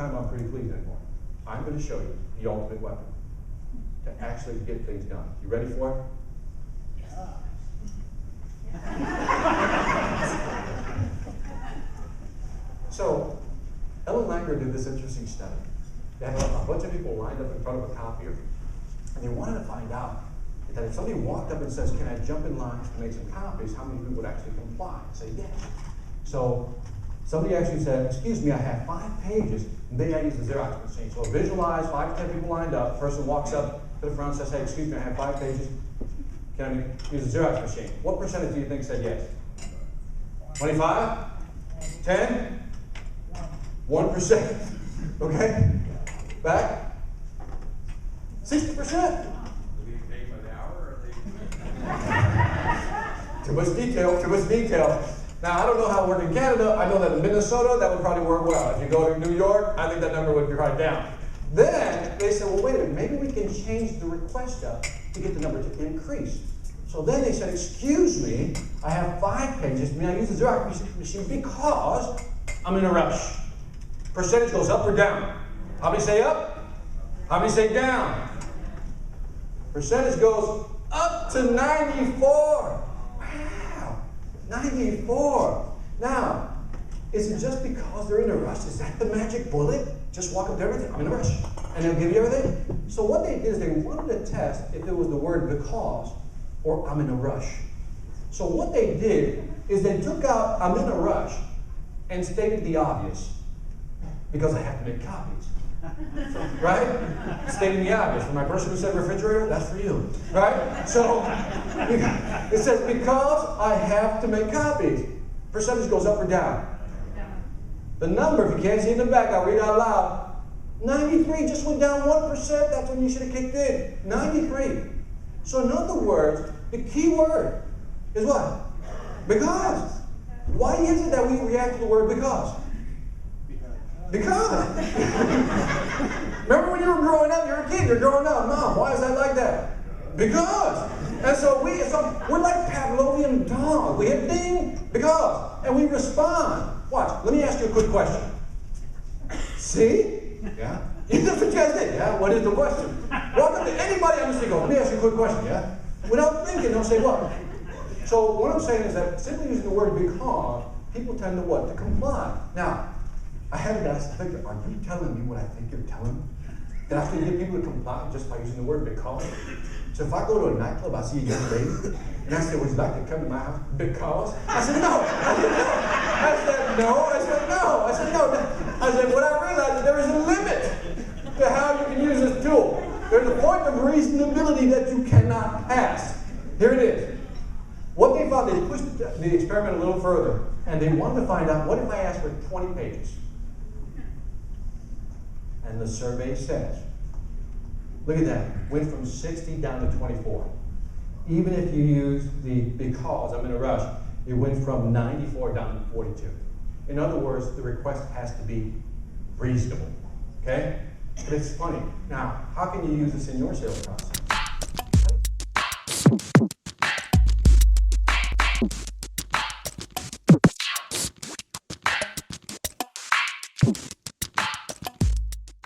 time I'm pretty pleased anymore. I'm going to show you the ultimate weapon to actually get things done. You ready for it? So, Ellen Langer did this interesting study. They had a bunch of people lined up in front of a copier, and they wanted to find out that if somebody walked up and says, "Can I jump in line to make some copies?" how many people would actually comply and say yes. So, somebody actually said, "Excuse me, I have 5 pages." And they had to use the Xerox machine. So visualize 5 to 10 people lined up. Person walks up to the front and says, "Hey, excuse me, I have 5 pages. Can I use the Xerox machine?" What percentage do you think said yes? 25? 10? 1%. Okay? Back? 60%. Are they being paid by the hour, or are they? Too much detail, too much detail. Now, I don't know how it worked in Canada. I know that in Minnesota, that would probably work well. If you go to New York, I think that number would be right down. Then they said, well, wait a minute, maybe we can change the requesta to get the number to increase. So then they said, excuse me, I have 5 pages. May I use the Xerox machine because I'm in a rush? Percentage goes up or down? How many say up? How many say down? Percentage goes up to 94. Wow, 94. Now, is it just because they're in a rush? Is that the magic bullet? Just walk up to everything, I'm in a rush. And they'll give you everything? So what they did is they wanted to test if it was the word because or I'm in a rush. So what they did is they took out I'm in a rush and stated the obvious. Because I have to make copies. Right? Stating the obvious. For my person who said refrigerator, that's for you. Right? So it says because I have to make copies. Percentage goes up or down. The number, if you can't see in the back, I'll read it out loud. 93 just went down 1%. That's when you should have kicked in. 93. So in other words, the key word is what? Because. Why is it that we react to the word because? Because. Remember when you were growing up, you're a kid, you're growing up. Mom, why is that like that? Because. And so we're like Pavlovian dogs. We hit ding, because. And we respond. Watch, let me ask you a quick question. See? Yeah? That's what you guys did, yeah? What is the question? Walk up to anybody on the street, go, let me ask you a quick question, yeah? Without thinking, they'll say what? So what I'm saying is that simply using the word because, people tend to what? To comply. Now, I had to ask Victor, are you telling me what I think you're telling me? That I can get people to comply just by using the word because? So if I go to a nightclub, I see a young lady, and I say, would you like to come to my house? Because? I said, no. I said, no. I said, no. I said, no. I said, no. I said, what I realized is there is a limit to how you can use this tool. There's a point of reasonability that you cannot pass. Here it is. What they found, they pushed the experiment a little further, and they wanted to find out, what if I asked for 20 pages? And the survey says, look at that, went from 60 down to 24. Even if you use the because, I'm in a rush, it went from 94 down to 42. In other words, the request has to be reasonable, okay? But it's funny. Now, how can you use this in your sales process?